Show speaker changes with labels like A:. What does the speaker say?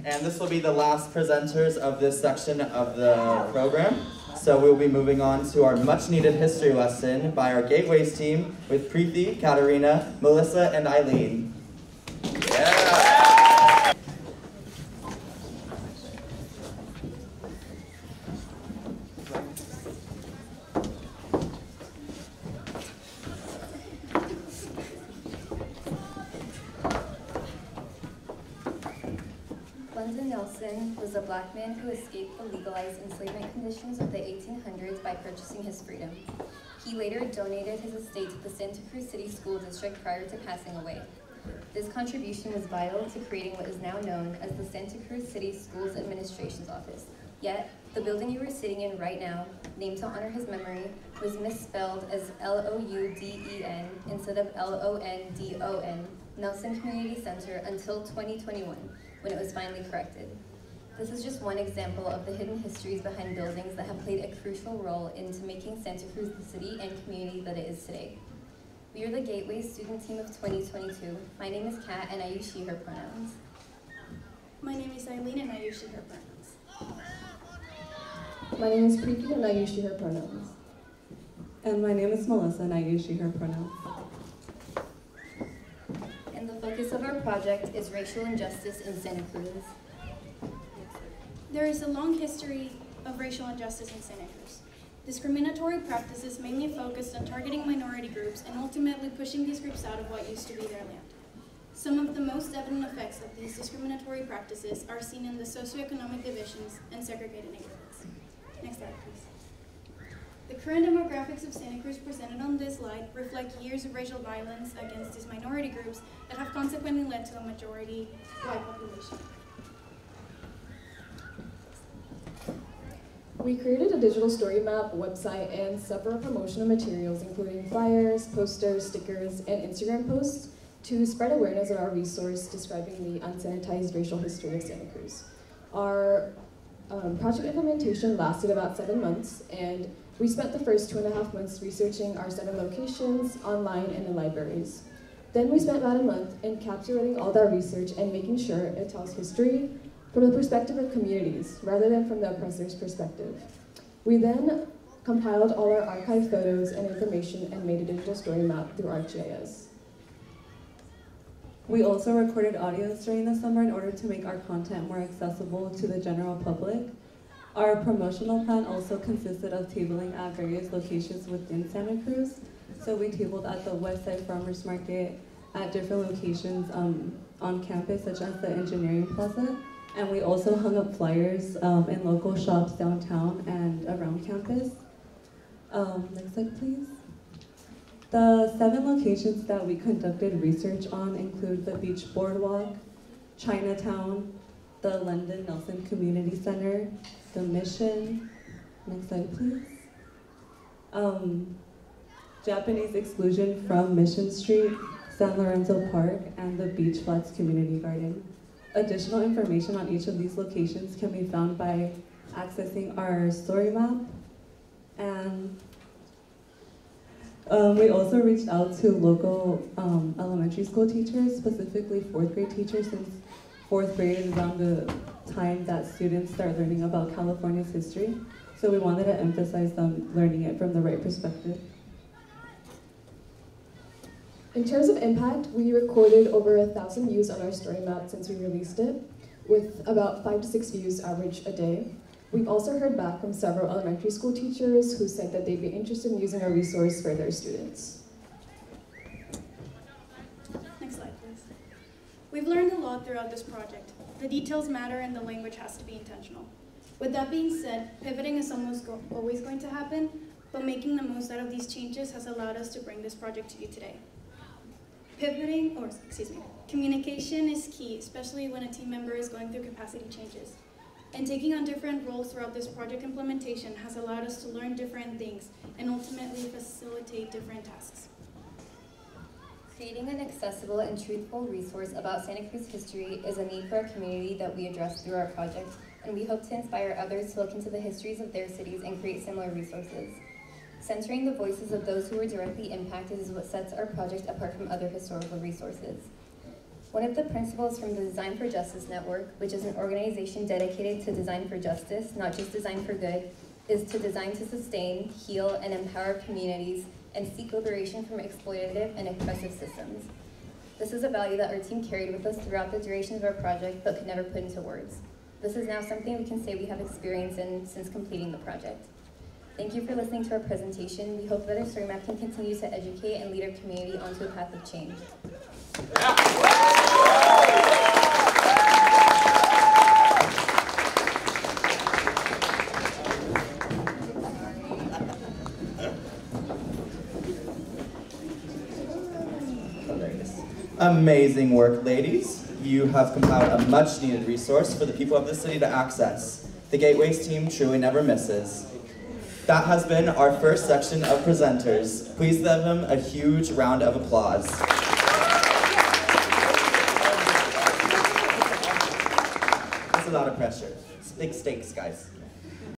A: And this will be the last presenters of this section of the program. So we'll be moving on to our much-needed history lesson by our Gateways team with Preethi, Katerina, Melissa, and Eileen. Yeah!
B: Was a black man who escaped the legalized enslavement conditions of the 1800s by purchasing his freedom. He later donated his estate to the Santa Cruz City School District prior to passing away. This contribution was vital to creating what is now known as the Santa Cruz City Schools Administration's Office. Yet, the building you are sitting in right now, named to honor his memory, was misspelled as L-O-U-D-E-N instead of L-O-N-D-O-N, Nelson Community Center, until 2021, when it was finally corrected. This is just one example of the hidden histories behind buildings that have played a crucial role into making Santa Cruz the city and community that it is today. We are the Gateway student team of 2022. My name is Kat and I use she, her pronouns.
C: My name is Eileen and I use she, her pronouns.
D: My name is Preethi and I use she, her pronouns.
E: And my name is Melissa and I use she, her pronouns.
B: And the focus of our project is racial injustice in Santa Cruz.
C: There is a long history of racial injustice in Santa Cruz. Discriminatory practices mainly focused on targeting minority groups and ultimately pushing these groups out of what used to be their land. Some of the most evident effects of these discriminatory practices are seen in the socioeconomic divisions and segregated neighborhoods. Next slide, please. The current demographics of Santa Cruz presented on this slide reflect years of racial violence against these minority groups that have consequently led to a majority white population.
D: We created a digital story map, website, and several promotional materials, including flyers, posters, stickers, and Instagram posts to spread awareness of our resource describing the unsanitized racial history of Santa Cruz. Our project implementation lasted about 7 months, and we spent the first 2.5 months researching our 7 locations, online, and in libraries. Then we spent about a month encapsulating all that research and making sure it tells history from the perspective of communities, rather than from the oppressor's perspective. We then compiled all our archived photos and information and made a digital story map through ArcGIS.
E: We also recorded audios during the summer in order to make our content more accessible to the general public. Our promotional plan also consisted of tabling at various locations within Santa Cruz. So we tabled at the Westside Farmers Market, at different locations on campus, such as the Engineering Plaza. And we also hung up flyers in local shops downtown and around campus. Next slide, please. The 7 locations that we conducted research on include the Beach Boardwalk, Chinatown, the London Nelson Community Center, the Mission, next slide, please. Japanese exclusion from Mission Street, San Lorenzo Park, and the Beach Flats Community Garden. Additional information on each of these locations can be found by accessing our story map. And we also reached out to local elementary school teachers, specifically 4th grade teachers, since 4th grade is around the time that students start learning about California's history. So we wanted to emphasize them learning it from the right perspective.
D: In terms of impact, we recorded over 1,000 views on our story map since we released it, with about 5 to 6 views average a day. We've also heard back from several elementary school teachers who said that they'd be interested in using our resource for their students.
C: Next slide, please. We've learned a lot throughout this project. The details matter and the language has to be intentional. With that being said, pivoting is almost always going to happen, but making the most out of these changes has allowed us to bring this project to you today. Communication is key, especially when a team member is going through capacity changes. And taking on different roles throughout this project implementation has allowed us to learn different things and ultimately facilitate different tasks.
B: Creating an accessible and truthful resource about Santa Cruz history is a need for our community that we address through our project, and we hope to inspire others to look into the histories of their cities and create similar resources. Centering the voices of those who were directly impacted is what sets our project apart from other historical resources. One of the principles from the Design for Justice Network, which is an organization dedicated to design for justice, not just design for good, is to design to sustain, heal, and empower communities and seek liberation from exploitative and oppressive systems. This is a value that our team carried with us throughout the duration of our project, but could never put into words. This is now something we can say we have experience in since completing the project. Thank you for listening to our presentation. We hope that our story map can continue to educate and lead our community onto a path of change.
A: Amazing work, ladies. You have compiled a much-needed resource for the people of the city to access. The Gateways team truly never misses. That has been our first section of presenters. Please give them a huge round of applause. That's a lot of pressure. Big stakes, guys.